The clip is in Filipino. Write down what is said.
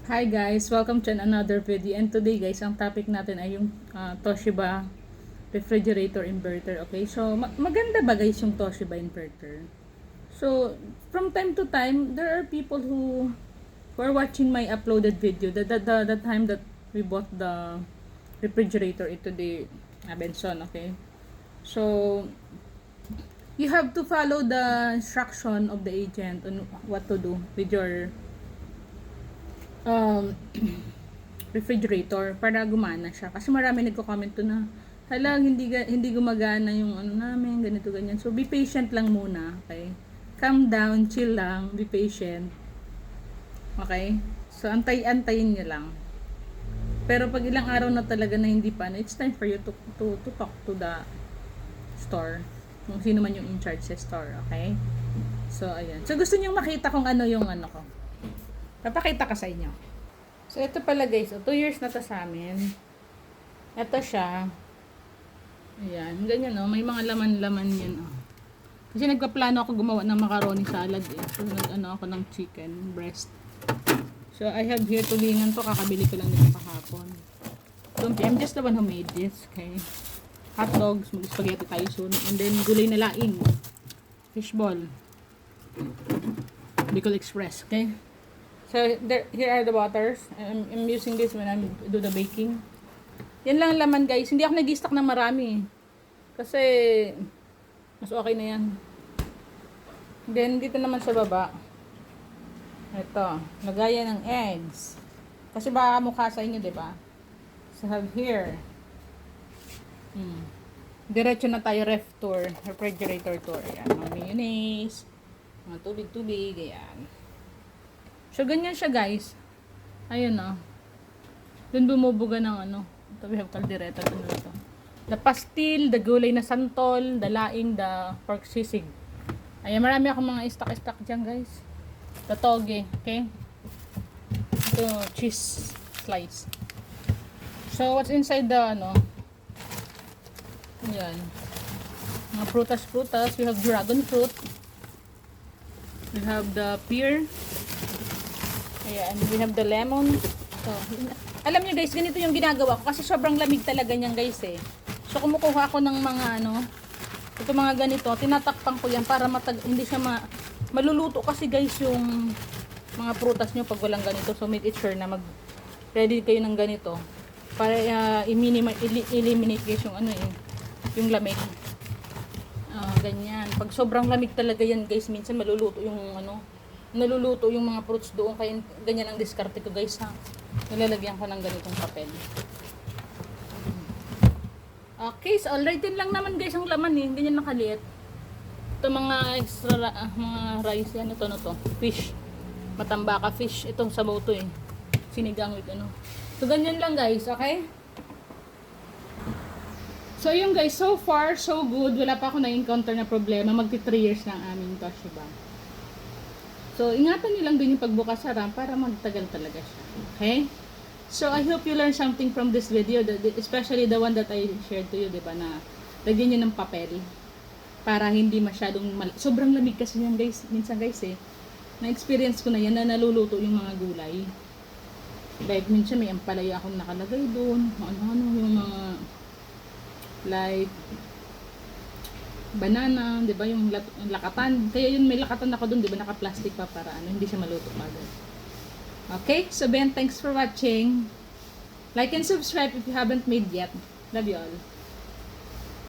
Hi guys, welcome to another video. And today guys, ang topic natin ay yung Toshiba refrigerator inverter. Okay, so maganda ba guys yung Toshiba inverter? So from time to time, there are people who are watching my uploaded video. The time that we bought the refrigerator into the Benson. Okay, so you have to follow the instruction of the agent on what to do with your um, refrigerator para gumana siya. Kasi marami nagko-comment to na, hala, hindi gumagana yung ano namin, ganito, ganyan. So, be patient lang muna, okay? Calm down, chill lang, be patient. Okay? So, antayin nyo lang. Pero pag ilang araw na talaga na hindi pa, it's time for you to talk to the store. Kung sino man yung in charge sa store, okay? So, ayan. So, gusto nyo makita kung ano yung ano ko. Papakita ka sa inyo. So, ito pala guys. 2 years na to sa amin. Ito siya. Ayan. Ganyan o. May mga laman-laman yan o. Kasi nagpaplano ako gumawa ng macaroni salad eh. So, nag-ano ako ng chicken breast. So, I have here tulingan to. Kakabili ko lang nito kahapon. I'm just the one who made this. Okay. Hot dogs. Mag-spaghetti tayo soon. And then, gulay na laing. Fishball. Bicol Express. Okay. So, here are the butters. I'm using this when I do the baking. Yan lang laman guys. Hindi ako nag-stock ng marami. Kasi, mas okay na yan. Then, dito naman sa baba. Ito. Lagayan ng eggs. Kasi baka mukha sa inyo, diba? So, have here. Diretso na tayo ref tour. Refrigerator tour. Ayan. Mga mayonnaise. Mga tubig-tubig. Ayan. So, ganyan siya guys. Ayun o. Doon bumubuga ng ano. Ito, we have caldereta. Ito na ito. The pastil, the gulay na santol, the laing, the pork sisig. Ayan, marami akong mga stock dyan guys. The toge, okay? Ito, cheese slice. So, what's inside the ano? Ayan. Mga prutas. We have dragon fruit. We have the pear. Ayan, we have the lemon. So, alam nyo guys, ganito yung ginagawa ko kasi sobrang lamig talaga niyan guys eh. So, kumukuha ako ng mga ano, ito mga ganito, tinatakpan ko yan para hindi siya maluluto kasi guys yung mga prutas nyo pag walang ganito. So, make it sure na ready kayo ng ganito para eliminate guys yung ano eh, yung lamig. Ganyan. Pag sobrang lamig talaga yan guys, minsan naluluto yung mga fruits doon. Kaya ganyan ang diskarte ko guys ha. Nilalagyan ko ng ganitong papel. Okay, so alright din lang naman guys ang laman eh. Ganyan nakaliit. Ito mga extra mga rice yan. Ito na to. Fish. Matambaka fish. Itong sabaw to eh. Sinigang with ano. So ganyan lang guys. Okay? So yun guys. So far, so good. Wala pa ako na-encounter na problema. Magti 3 years na ang aming Toshiba. So, ingatan nyo lang din yung pagbukas sa RAM para magtagal talaga siya. Okay? So, I hope you learned something from this video, especially the one that I shared to you, diba, na lagyan nyo ng papel para hindi masyadong sobrang lamig kasi yan guys, minsan guys eh. Na-experience ko na yan na naluluto yung mga gulay. Like, minsan may ampalaya akong nakalagay doon, ano-ano yung mga like banana, 'di ba, yung lakatan. Kaya yun may lakatan ako doon, 'di ba, naka-plastic pa para ano, hindi siya maluto agad. Okay? So Ben, thanks for watching. Like and subscribe if you haven't made yet. Love you all.